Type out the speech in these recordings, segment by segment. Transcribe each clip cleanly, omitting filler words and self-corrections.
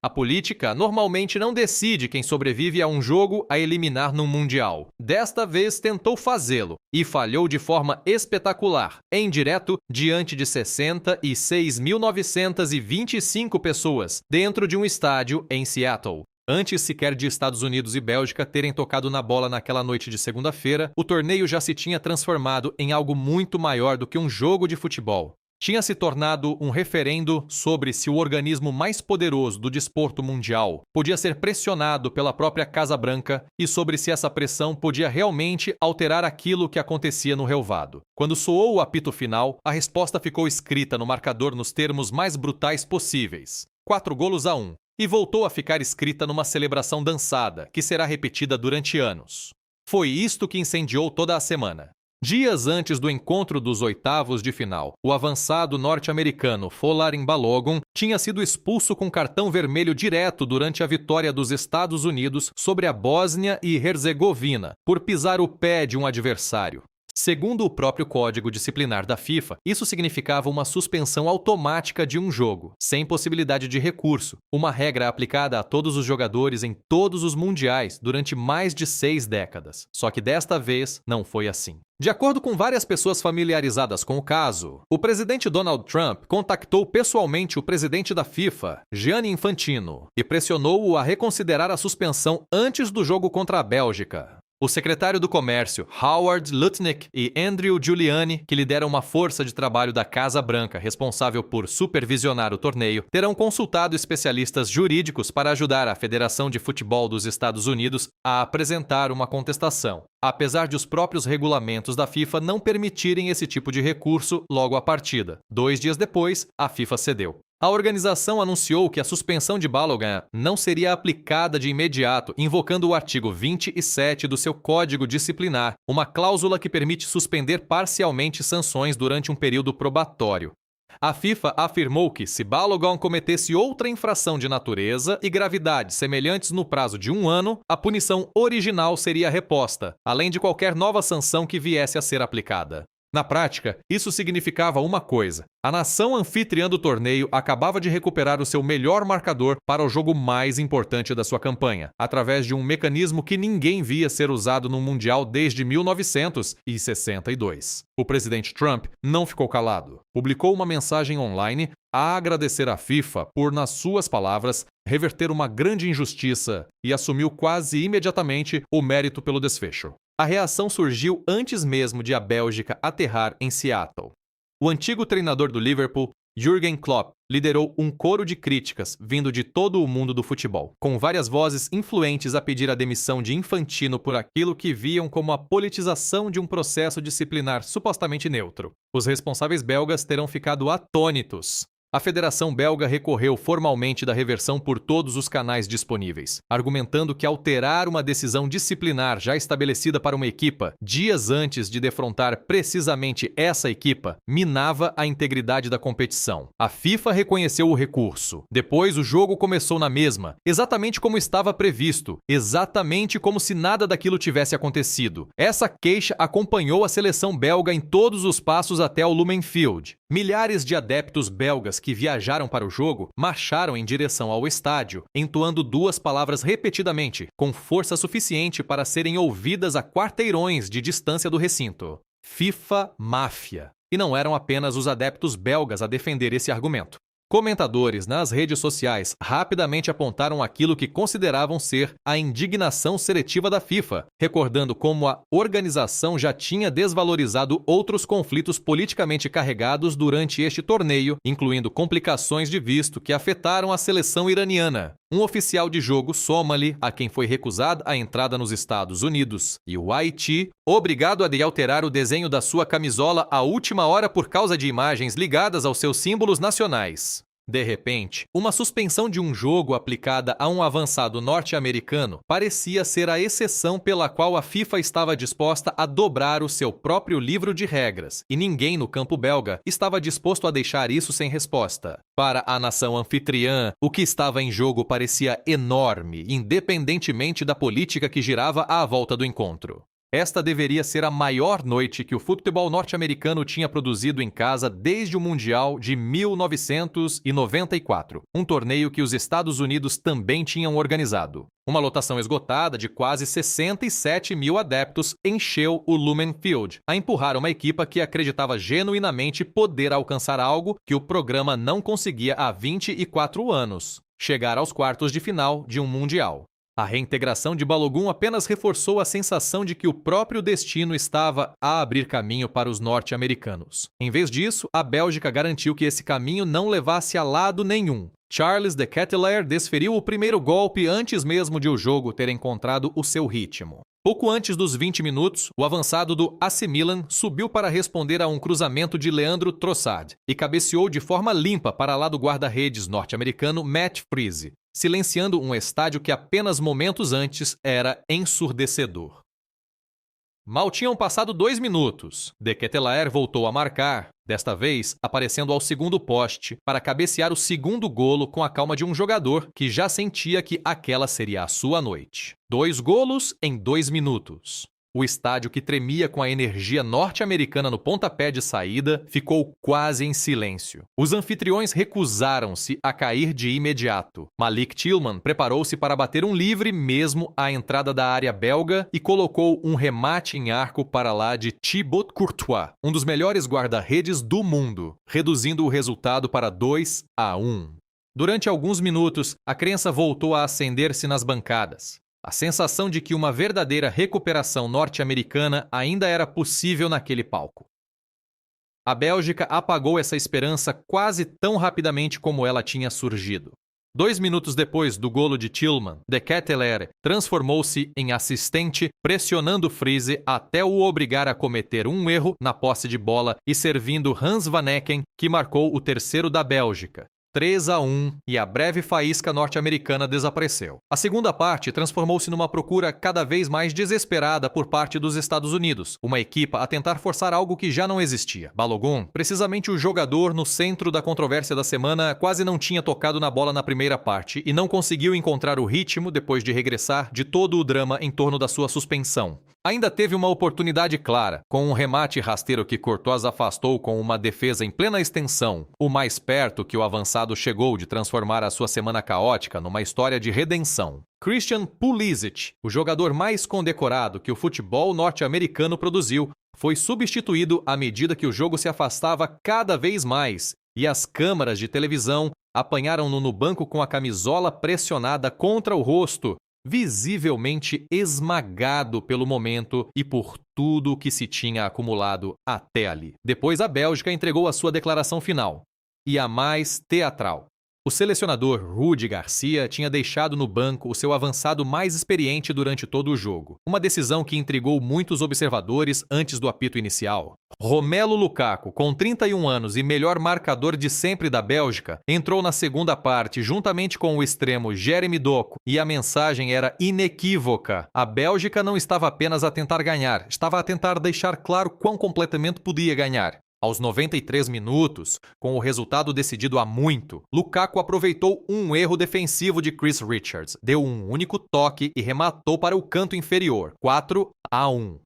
A política normalmente não decide quem sobrevive a um jogo a eliminar num mundial. Desta vez tentou fazê-lo e falhou de forma espetacular, em direto, diante de 66.925 pessoas, dentro de um estádio em Seattle. Antes sequer de Estados Unidos e Bélgica terem tocado na bola naquela noite de segunda-feira, o torneio já se tinha transformado em algo muito maior do que um jogo de futebol. Tinha se tornado um referendo sobre se o organismo mais poderoso do desporto mundial podia ser pressionado pela própria Casa Branca e sobre se essa pressão podia realmente alterar aquilo que acontecia no relvado. Quando soou o apito final, a resposta ficou escrita no marcador nos termos mais brutais possíveis: 4-1. E voltou a ficar escrita numa celebração dançada, que será repetida durante anos. Foi isto que incendiou toda a semana. Dias antes do encontro dos oitavos de final, o avançado norte-americano Folarin Balogun tinha sido expulso com cartão vermelho direto durante a vitória dos Estados Unidos sobre a Bósnia e Herzegovina, por pisar o pé de um adversário. Segundo o próprio Código Disciplinar da FIFA, isso significava uma suspensão automática de um jogo, sem possibilidade de recurso, uma regra aplicada a todos os jogadores em todos os mundiais durante mais de 6 décadas. Só que desta vez não foi assim. De acordo com várias pessoas familiarizadas com o caso, o presidente Donald Trump contactou pessoalmente o presidente da FIFA, Gianni Infantino, e pressionou-o a reconsiderar a suspensão antes do jogo contra a Bélgica. O secretário do Comércio, Howard Lutnick, e Andrew Giuliani, que lideram uma força de trabalho da Casa Branca responsável por supervisionar o torneio, terão consultado especialistas jurídicos para ajudar a Federação de Futebol dos Estados Unidos a apresentar uma contestação, apesar de os próprios regulamentos da FIFA não permitirem esse tipo de recurso logo à partida. 2 dias depois, a FIFA cedeu. A organização anunciou que a suspensão de Balogun não seria aplicada de imediato, invocando o artigo 27 do seu Código Disciplinar, uma cláusula que permite suspender parcialmente sanções durante um período probatório. A FIFA afirmou que, se Balogun cometesse outra infração de natureza e gravidade semelhantes no prazo de 1 ano, a punição original seria reposta, além de qualquer nova sanção que viesse a ser aplicada. Na prática, isso significava uma coisa: a nação anfitriã do torneio acabava de recuperar o seu melhor marcador para o jogo mais importante da sua campanha, através de um mecanismo que ninguém via ser usado no Mundial desde 1962. O presidente Trump não ficou calado. Publicou uma mensagem online a agradecer à FIFA por, nas suas palavras, reverter uma grande injustiça e assumiu quase imediatamente o mérito pelo desfecho. A reação surgiu antes mesmo de a Bélgica aterrar em Seattle. O antigo treinador do Liverpool, Jürgen Klopp, liderou um coro de críticas vindo de todo o mundo do futebol, com várias vozes influentes a pedir a demissão de Infantino por aquilo que viam como a politização de um processo disciplinar supostamente neutro. Os responsáveis belgas terão ficado atônitos. A Federação Belga recorreu formalmente da reversão por todos os canais disponíveis, argumentando que alterar uma decisão disciplinar já estabelecida para uma equipa, dias antes de defrontar precisamente essa equipa, minava a integridade da competição. A FIFA reconheceu o recurso. Depois, o jogo começou na mesma, exatamente como estava previsto, exatamente como se nada daquilo tivesse acontecido. Essa queixa acompanhou a seleção belga em todos os passos até o Lumen Field. Milhares de adeptos belgas que viajaram para o jogo marcharam em direção ao estádio, entoando 2 palavras repetidamente, com força suficiente para serem ouvidas a quarteirões de distância do recinto: FIFA Máfia. E não eram apenas os adeptos belgas a defender esse argumento. Comentadores nas redes sociais rapidamente apontaram aquilo que consideravam ser a indignação seletiva da FIFA, recordando como a organização já tinha desvalorizado outros conflitos politicamente carregados durante este torneio, incluindo complicações de visto que afetaram a seleção iraniana, um oficial de jogo sômali a quem foi recusada a entrada nos Estados Unidos, e o Haiti, obrigado a alterar o desenho da sua camisola à última hora por causa de imagens ligadas aos seus símbolos nacionais. De repente, uma suspensão de um jogo aplicada a um avançado norte-americano parecia ser a exceção pela qual a FIFA estava disposta a dobrar o seu próprio livro de regras, e ninguém no campo belga estava disposto a deixar isso sem resposta. Para a nação anfitriã, o que estava em jogo parecia enorme, independentemente da política que girava à volta do encontro. Esta deveria ser a maior noite que o futebol norte-americano tinha produzido em casa desde o Mundial de 1994, um torneio que os Estados Unidos também tinham organizado. Uma lotação esgotada de quase 67 mil adeptos encheu o Lumen Field, a empurrar uma equipa que acreditava genuinamente poder alcançar algo que o programa não conseguia há 24 anos: chegar aos quartos de final de um Mundial. A reintegração de Balogun apenas reforçou a sensação de que o próprio destino estava a abrir caminho para os norte-americanos. Em vez disso, a Bélgica garantiu que esse caminho não levasse a lado nenhum. Charles de Ketelaere desferiu o primeiro golpe antes mesmo de o jogo ter encontrado o seu ritmo. Pouco antes dos 20 minutos, o avançado do AC Milan subiu para responder a um cruzamento de Leandro Trossard e cabeceou de forma limpa para lá do guarda-redes norte-americano Matt Freese, silenciando um estádio que apenas momentos antes era ensurdecedor. Mal tinham passado 2 minutos. De Ketelaere voltou a marcar, desta vez aparecendo ao segundo poste para cabecear o segundo golo com a calma de um jogador que já sentia que aquela seria a sua noite. 2 golos em 2 minutos. O estádio, que tremia com a energia norte-americana no pontapé de saída, ficou quase em silêncio. Os anfitriões recusaram-se a cair de imediato. Malik Tillman preparou-se para bater um livre mesmo à entrada da área belga e colocou um remate em arco para lá de Thibaut Courtois, um dos melhores guarda-redes do mundo, reduzindo o resultado para 2-1. Durante alguns minutos, a crença voltou a acender-se nas bancadas. A sensação de que uma verdadeira recuperação norte-americana ainda era possível naquele palco. A Bélgica apagou essa esperança quase tão rapidamente como ela tinha surgido. 2 minutos depois do golo de Tillman, De Ketelaere transformou-se em assistente, pressionando Freese até o obrigar a cometer um erro na posse de bola e servindo Hans Van Ecken, que marcou o terceiro da Bélgica. 3-1, e a breve faísca norte-americana desapareceu. A segunda parte transformou-se numa procura cada vez mais desesperada por parte dos Estados Unidos, uma equipa a tentar forçar algo que já não existia. Balogun, precisamente o jogador no centro da controvérsia da semana, quase não tinha tocado na bola na primeira parte e não conseguiu encontrar o ritmo depois de regressar de todo o drama em torno da sua suspensão. Ainda teve uma oportunidade clara, com um remate rasteiro que Courtois afastou com uma defesa em plena extensão, o mais perto que o avançado chegou de transformar a sua semana caótica numa história de redenção. Christian Pulisic, o jogador mais condecorado que o futebol norte-americano produziu, foi substituído à medida que o jogo se afastava cada vez mais, e as câmaras de televisão apanharam-no no banco com a camisola pressionada contra o rosto, visivelmente esmagado pelo momento e por tudo que se tinha acumulado até ali. Depois a Bélgica entregou a sua declaração final, e a mais teatral. O selecionador Rudi Garcia tinha deixado no banco o seu avançado mais experiente durante todo o jogo, uma decisão que intrigou muitos observadores antes do apito inicial. Romelu Lukaku, com 31 anos e melhor marcador de sempre da Bélgica, entrou na segunda parte juntamente com o extremo Jeremy Doku, e a mensagem era inequívoca. A Bélgica não estava apenas a tentar ganhar, estava a tentar deixar claro quão completamente podia ganhar. Aos 93 minutos, com o resultado decidido há muito, Lukaku aproveitou um erro defensivo de Chris Richards, deu um único toque e rematou para o canto inferior, 4-1.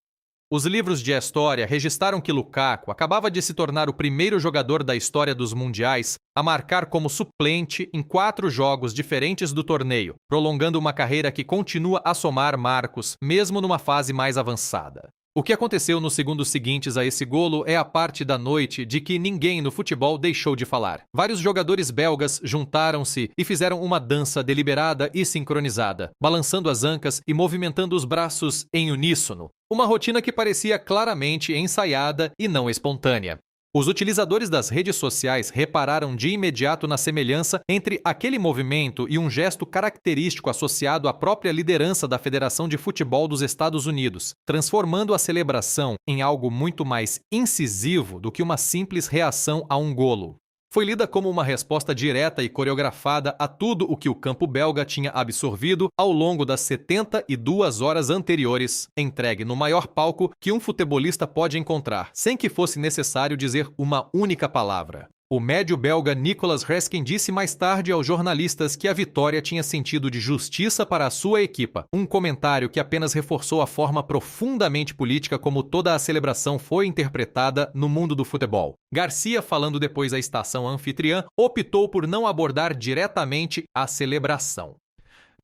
Os livros de história registraram que Lukaku acabava de se tornar o primeiro jogador da história dos mundiais a marcar como suplente em 4 jogos diferentes do torneio, prolongando uma carreira que continua a somar marcos, mesmo numa fase mais avançada. O que aconteceu nos segundos seguintes a esse golo é a parte da noite de que ninguém no futebol deixou de falar. Vários jogadores belgas juntaram-se e fizeram uma dança deliberada e sincronizada, balançando as ancas e movimentando os braços em uníssono. Uma rotina que parecia claramente ensaiada e não espontânea. Os utilizadores das redes sociais repararam de imediato na semelhança entre aquele movimento e um gesto característico associado à própria liderança da Federação de Futebol dos Estados Unidos, transformando a celebração em algo muito mais incisivo do que uma simples reação a um golo. Foi lida como uma resposta direta e coreografada a tudo o que o campo belga tinha absorvido ao longo das 72 horas anteriores, entregue no maior palco que um futebolista pode encontrar, sem que fosse necessário dizer uma única palavra. O médio belga Nicolas Reskin disse mais tarde aos jornalistas que a vitória tinha sentido de justiça para a sua equipa, um comentário que apenas reforçou a forma profundamente política como toda a celebração foi interpretada no mundo do futebol. Garcia, falando depois à estação anfitriã, optou por não abordar diretamente a celebração.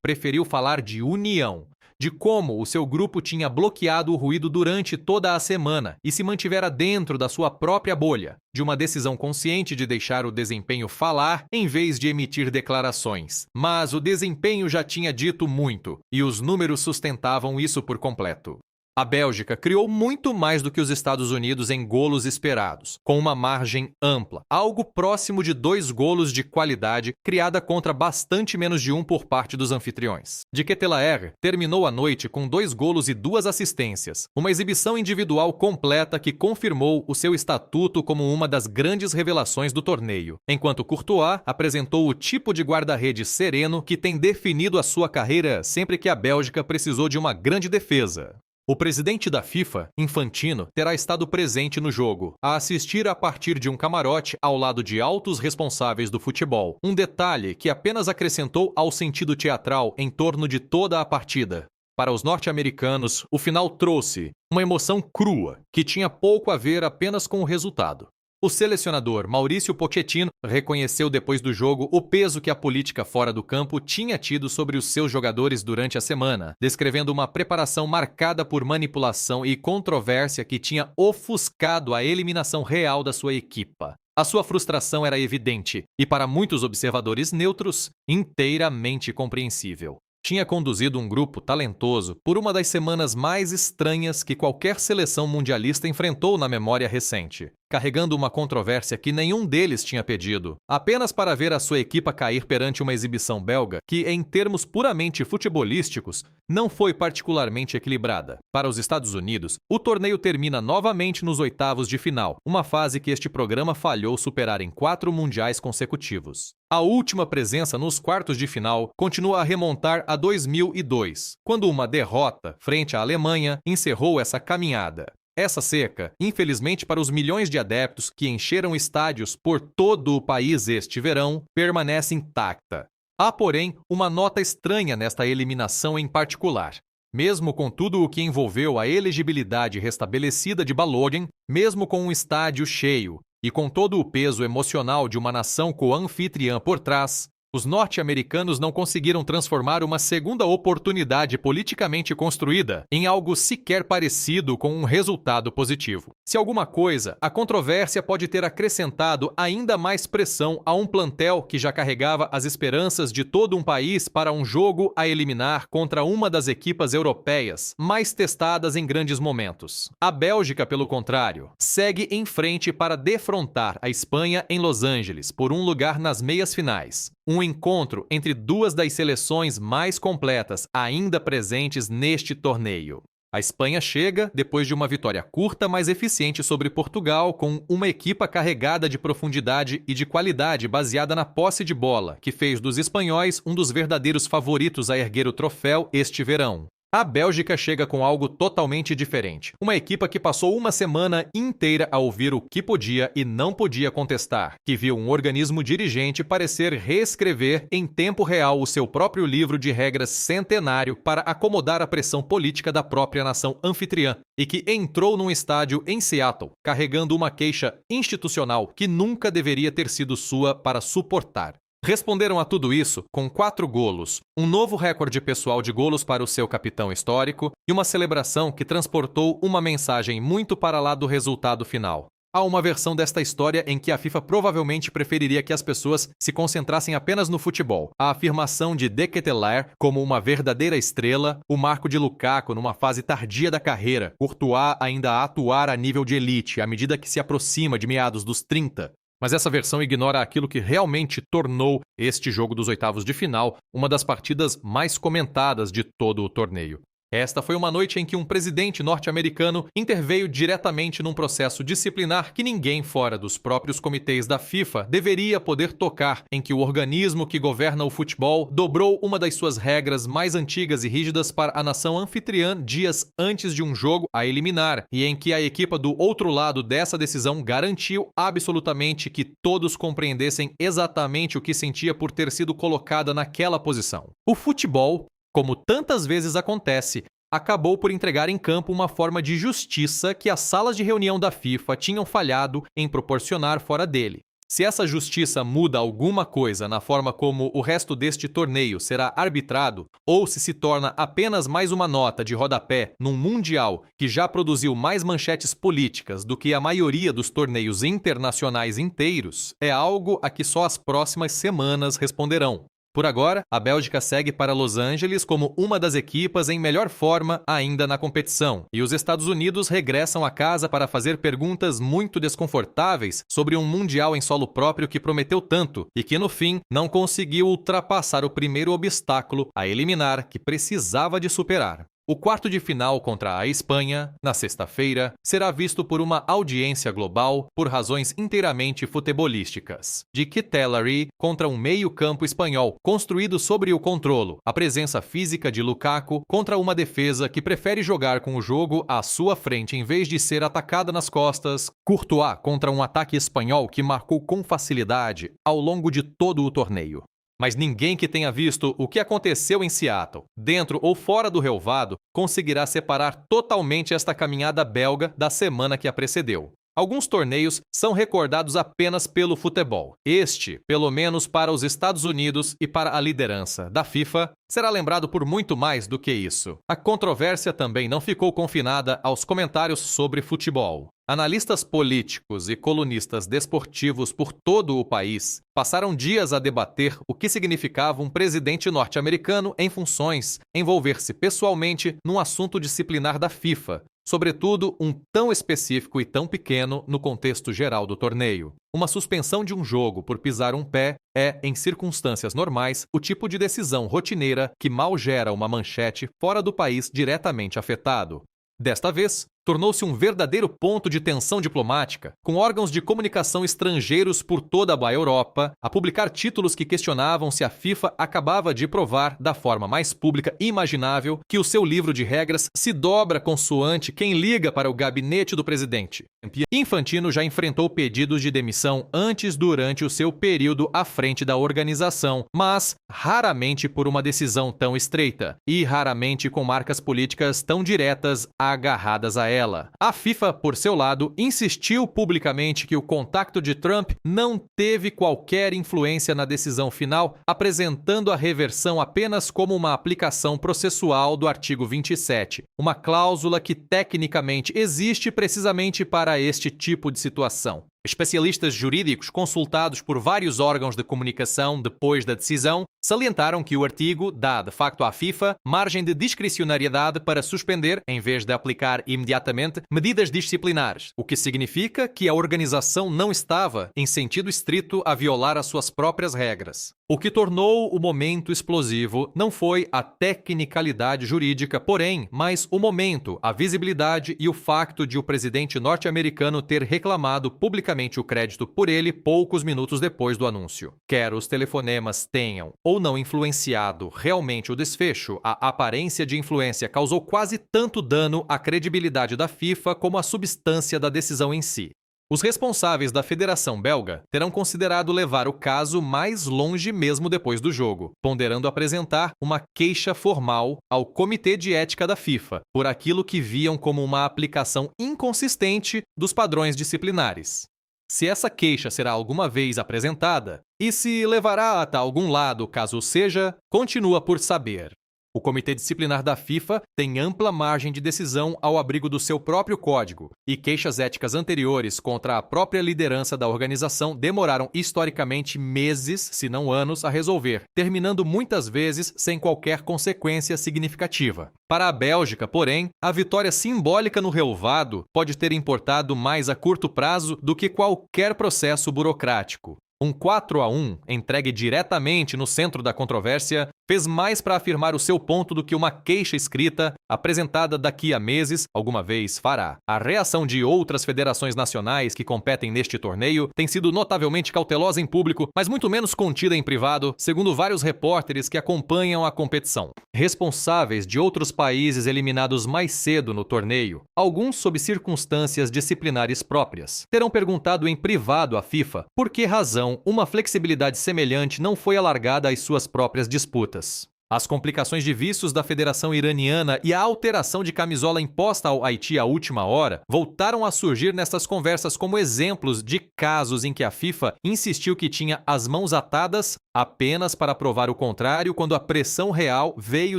Preferiu falar de união, de como o seu grupo tinha bloqueado o ruído durante toda a semana e se mantivera dentro da sua própria bolha, de uma decisão consciente de deixar o desempenho falar em vez de emitir declarações. Mas o desempenho já tinha dito muito, e os números sustentavam isso por completo. A Bélgica criou muito mais do que os Estados Unidos em golos esperados, com uma margem ampla, algo próximo de 2 golos de qualidade, criada contra bastante menos de 1 por parte dos anfitriões. De Ketelaere terminou a noite com 2 golos e 2 assistências, uma exibição individual completa que confirmou o seu estatuto como uma das grandes revelações do torneio, enquanto Courtois apresentou o tipo de guarda-redes sereno que tem definido a sua carreira sempre que a Bélgica precisou de uma grande defesa. O presidente da FIFA, Infantino, terá estado presente no jogo, a assistir a partir de um camarote ao lado de altos responsáveis do futebol. Um detalhe que apenas acrescentou ao sentido teatral em torno de toda a partida. Para os norte-americanos, o final trouxe uma emoção crua, que tinha pouco a ver apenas com o resultado. O selecionador Mauricio Pochettino reconheceu depois do jogo o peso que a política fora do campo tinha tido sobre os seus jogadores durante a semana, descrevendo uma preparação marcada por manipulação e controvérsia que tinha ofuscado a eliminação real da sua equipa. A sua frustração era evidente e, para muitos observadores neutros, inteiramente compreensível. Tinha conduzido um grupo talentoso por uma das semanas mais estranhas que qualquer seleção mundialista enfrentou na memória recente, carregando uma controvérsia que nenhum deles tinha pedido, apenas para ver a sua equipa cair perante uma exibição belga que, em termos puramente futebolísticos, não foi particularmente equilibrada. Para os Estados Unidos, o torneio termina novamente nos oitavos de final, uma fase que este programa falhou superar em 4 mundiais consecutivos. A última presença nos quartos de final continua a remontar a 2002, quando uma derrota frente à Alemanha encerrou essa caminhada. Essa seca, infelizmente para os milhões de adeptos que encheram estádios por todo o país este verão, permanece intacta. Há, porém, uma nota estranha nesta eliminação em particular. Mesmo com tudo o que envolveu a elegibilidade restabelecida de Balogun, mesmo com um estádio cheio e com todo o peso emocional de uma nação co-anfitriã por trás, os norte-americanos não conseguiram transformar uma segunda oportunidade politicamente construída em algo sequer parecido com um resultado positivo. Se alguma coisa, a controvérsia pode ter acrescentado ainda mais pressão a um plantel que já carregava as esperanças de todo um país para um jogo a eliminar contra uma das equipas europeias mais testadas em grandes momentos. A Bélgica, pelo contrário, segue em frente para defrontar a Espanha em Los Angeles por um lugar nas meias finais. Um encontro entre 2 das seleções mais completas ainda presentes neste torneio. A Espanha chega depois de uma vitória curta, mas eficiente sobre Portugal, com uma equipa carregada de profundidade e de qualidade baseada na posse de bola, que fez dos espanhóis um dos verdadeiros favoritos a erguer o troféu este verão. A Bélgica chega com algo totalmente diferente. Uma equipa que passou uma semana inteira a ouvir o que podia e não podia contestar, que viu um organismo dirigente parecer reescrever em tempo real o seu próprio livro de regras centenário para acomodar a pressão política da própria nação anfitriã e que entrou num estádio em Seattle, carregando uma queixa institucional que nunca deveria ter sido sua para suportar. Responderam a tudo isso com 4 golos, um novo recorde pessoal de golos para o seu capitão histórico e uma celebração que transportou uma mensagem muito para lá do resultado final. Há uma versão desta história em que a FIFA provavelmente preferiria que as pessoas se concentrassem apenas no futebol. A afirmação de De Ketelaere como uma verdadeira estrela, o marco de Lukaku numa fase tardia da carreira, Courtois ainda a atuar a nível de elite à medida que se aproxima de meados dos 30. Mas essa versão ignora aquilo que realmente tornou este jogo dos oitavos de final uma das partidas mais comentadas de todo o torneio. Esta foi uma noite em que um presidente norte-americano interveio diretamente num processo disciplinar que ninguém fora dos próprios comitês da FIFA deveria poder tocar, em que o organismo que governa o futebol dobrou uma das suas regras mais antigas e rígidas para a nação anfitriã dias antes de um jogo a eliminar, e em que a equipa do outro lado dessa decisão garantiu absolutamente que todos compreendessem exatamente o que sentia por ter sido colocada naquela posição. O futebol, como tantas vezes acontece, acabou por entregar em campo uma forma de justiça que as salas de reunião da FIFA tinham falhado em proporcionar fora dele. Se essa justiça muda alguma coisa na forma como o resto deste torneio será arbitrado, ou se torna apenas mais uma nota de rodapé num mundial que já produziu mais manchetes políticas do que a maioria dos torneios internacionais inteiros, é algo a que só as próximas semanas responderão. Por agora, a Bélgica segue para Los Angeles como uma das equipas em melhor forma ainda na competição, e os Estados Unidos regressam a casa para fazer perguntas muito desconfortáveis sobre um mundial em solo próprio que prometeu tanto e que, no fim, não conseguiu ultrapassar o primeiro obstáculo a eliminar que precisava de superar. O quarto de final contra a Espanha, na sexta-feira, será visto por uma audiência global por razões inteiramente futebolísticas. De Kittelary contra um meio-campo espanhol construído sobre o controlo, a presença física de Lukaku contra uma defesa que prefere jogar com o jogo à sua frente em vez de ser atacada nas costas, Courtois contra um ataque espanhol que marcou com facilidade ao longo de todo o torneio. Mas ninguém que tenha visto o que aconteceu em Seattle, dentro ou fora do relvado, conseguirá separar totalmente esta caminhada belga da semana que a precedeu. Alguns torneios são recordados apenas pelo futebol. Este, pelo menos para os Estados Unidos e para a liderança da FIFA, será lembrado por muito mais do que isso. A controvérsia também não ficou confinada aos comentários sobre futebol. Analistas políticos e colunistas desportivos por todo o país passaram dias a debater o que significava um presidente norte-americano em funções envolver-se pessoalmente num assunto disciplinar da FIFA, sobretudo um tão específico e tão pequeno no contexto geral do torneio. Uma suspensão de um jogo por pisar um pé é, em circunstâncias normais, o tipo de decisão rotineira que mal gera uma manchete fora do país diretamente afetado. Desta vez, tornou-se um verdadeiro ponto de tensão diplomática, com órgãos de comunicação estrangeiros por toda a Europa a publicar títulos que questionavam se a FIFA acabava de provar, da forma mais pública imaginável, que o seu livro de regras se dobra consoante quem liga para o gabinete do presidente. Infantino já enfrentou pedidos de demissão antes durante o seu período à frente da organização, mas raramente por uma decisão tão estreita e raramente com marcas políticas tão diretas agarradas a ela. A FIFA, por seu lado, insistiu publicamente que o contacto de Trump não teve qualquer influência na decisão final, apresentando a reversão apenas como uma aplicação processual do artigo 27, uma cláusula que tecnicamente existe precisamente para este tipo de situação. Especialistas jurídicos consultados por vários órgãos de comunicação depois da decisão salientaram que o artigo dá, de facto, à FIFA margem de discricionariedade para suspender, em vez de aplicar imediatamente, medidas disciplinares, o que significa que a organização não estava, em sentido estrito, a violar as suas próprias regras. O que tornou o momento explosivo não foi a tecnicalidade jurídica, porém, mas o momento, a visibilidade e o facto de o presidente norte-americano ter reclamado publicamente o crédito por ele poucos minutos depois do anúncio. Quer os telefonemas tenham ou não influenciado realmente o desfecho, a aparência de influência causou quase tanto dano à credibilidade da FIFA como a substância da decisão em si. Os responsáveis da Federação Belga terão considerado levar o caso mais longe mesmo depois do jogo, ponderando apresentar uma queixa formal ao Comitê de Ética da FIFA por aquilo que viam como uma aplicação inconsistente dos padrões disciplinares. Se essa queixa será alguma vez apresentada e se levará até algum lado, caso seja, continua por saber. O Comitê Disciplinar da FIFA tem ampla margem de decisão ao abrigo do seu próprio código, e queixas éticas anteriores contra a própria liderança da organização demoraram historicamente meses, se não anos, a resolver, terminando muitas vezes sem qualquer consequência significativa. Para a Bélgica, porém, a vitória simbólica no relvado pode ter importado mais a curto prazo do que qualquer processo burocrático. Um 4-1, entregue diretamente no centro da controvérsia, fez mais para afirmar o seu ponto do que uma queixa escrita, apresentada daqui a meses, alguma vez fará. A reação de outras federações nacionais que competem neste torneio tem sido notavelmente cautelosa em público, mas muito menos contida em privado, segundo vários repórteres que acompanham a competição. Responsáveis de outros países eliminados mais cedo no torneio, alguns sob circunstâncias disciplinares próprias, terão perguntado em privado à FIFA por que razão uma flexibilidade semelhante não foi alargada às suas próprias disputas. As complicações de vícios da Federação Iraniana e a alteração de camisola imposta ao Haiti à última hora voltaram a surgir nessas conversas como exemplos de casos em que a FIFA insistiu que tinha as mãos atadas apenas para provar o contrário quando a pressão real veio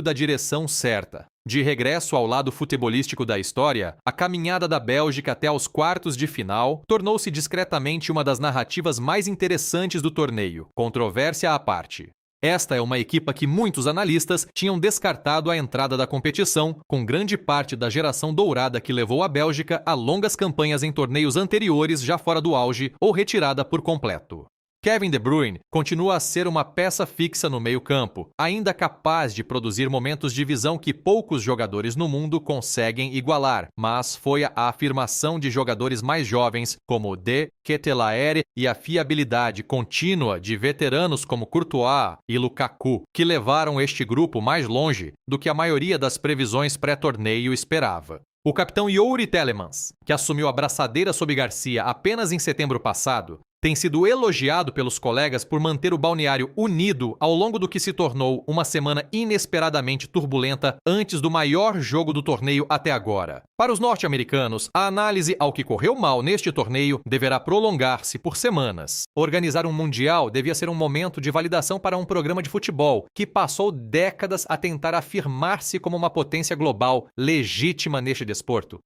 da direção certa. De regresso ao lado futebolístico da história, a caminhada da Bélgica até aos quartos de final tornou-se discretamente uma das narrativas mais interessantes do torneio, controvérsia à parte. Esta é uma equipa que muitos analistas tinham descartado à entrada da competição, com grande parte da geração dourada que levou a Bélgica a longas campanhas em torneios anteriores já fora do auge ou retirada por completo. Kevin De Bruyne continua a ser uma peça fixa no meio-campo, ainda capaz de produzir momentos de visão que poucos jogadores no mundo conseguem igualar, mas foi a afirmação de jogadores mais jovens como De Ketelaere e a fiabilidade contínua de veteranos como Courtois e Lukaku que levaram este grupo mais longe do que a maioria das previsões pré-torneio esperava. O capitão Youri Tielemans, que assumiu a braçadeira sob Garcia apenas em setembro passado, tem sido elogiado pelos colegas por manter o balneário unido ao longo do que se tornou uma semana inesperadamente turbulenta antes do maior jogo do torneio até agora. Para os norte-americanos, a análise ao que correu mal neste torneio deverá prolongar-se por semanas. Organizar um mundial devia ser um momento de validação para um programa de futebol que passou décadas a tentar afirmar-se como uma potência global legítima neste desporto.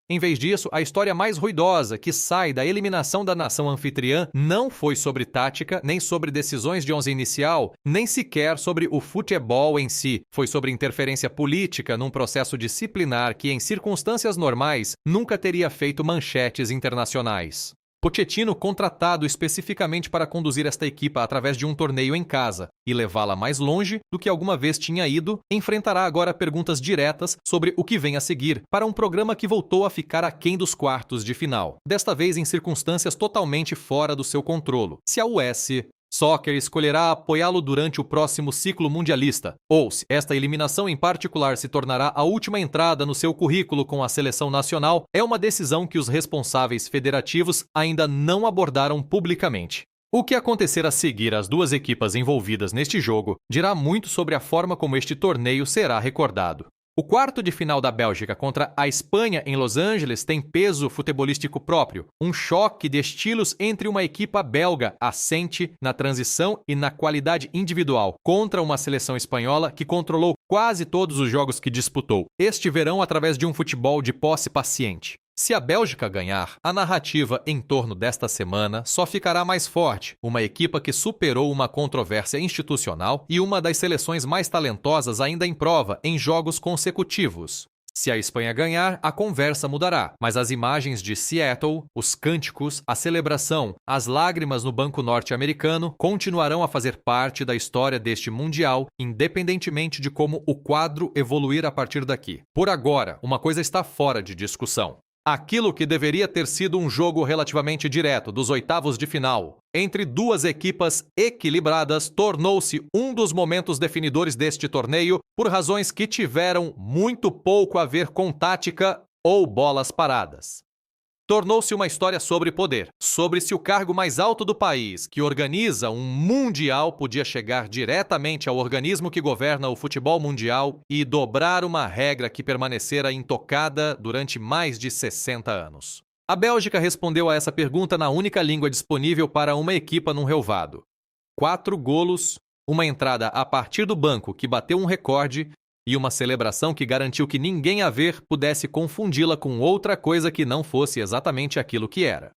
Em vez disso, a história mais ruidosa que sai da eliminação da nação anfitriã não foi sobre tática, nem sobre decisões de 11 inicial, nem sequer sobre o futebol em si. Foi sobre interferência política num processo disciplinar que, em circunstâncias normais, nunca teria feito manchetes internacionais. Pochettino, contratado especificamente para conduzir esta equipa através de um torneio em casa e levá-la mais longe do que alguma vez tinha ido, enfrentará agora perguntas diretas sobre o que vem a seguir para um programa que voltou a ficar aquém dos quartos de final, desta vez em circunstâncias totalmente fora do seu controle. Se a US Soccer escolherá apoiá-lo durante o próximo ciclo mundialista, ou se esta eliminação em particular se tornará a última entrada no seu currículo com a seleção nacional, é uma decisão que os responsáveis federativos ainda não abordaram publicamente. O que acontecer a seguir às duas equipas envolvidas neste jogo dirá muito sobre a forma como este torneio será recordado. O quarto de final da Bélgica contra a Espanha em Los Angeles tem peso futebolístico próprio, um choque de estilos entre uma equipa belga assente na transição e na qualidade individual contra uma seleção espanhola que controlou quase todos os jogos que disputou este verão através de um futebol de posse paciente. Se a Bélgica ganhar, a narrativa em torno desta semana só ficará mais forte, uma equipa que superou uma controvérsia institucional e uma das seleções mais talentosas ainda em prova em jogos consecutivos. Se a Espanha ganhar, a conversa mudará, mas as imagens de Seattle, os cânticos, a celebração, as lágrimas no banco norte-americano continuarão a fazer parte da história deste Mundial, independentemente de como o quadro evoluir a partir daqui. Por agora, uma coisa está fora de discussão. Aquilo que deveria ter sido um jogo relativamente direto dos oitavos de final entre duas equipas equilibradas tornou-se um dos momentos definidores deste torneio por razões que tiveram muito pouco a ver com tática ou bolas paradas. Tornou-se uma história sobre poder, sobre se o cargo mais alto do país, que organiza um mundial, podia chegar diretamente ao organismo que governa o futebol mundial e dobrar uma regra que permanecera intocada durante mais de 60 anos. A Bélgica respondeu a essa pergunta na única língua disponível para uma equipa num relvado. 4 golos, uma entrada a partir do banco que bateu um recorde e uma celebração que garantiu que ninguém a ver pudesse confundi-la com outra coisa que não fosse exatamente aquilo que era.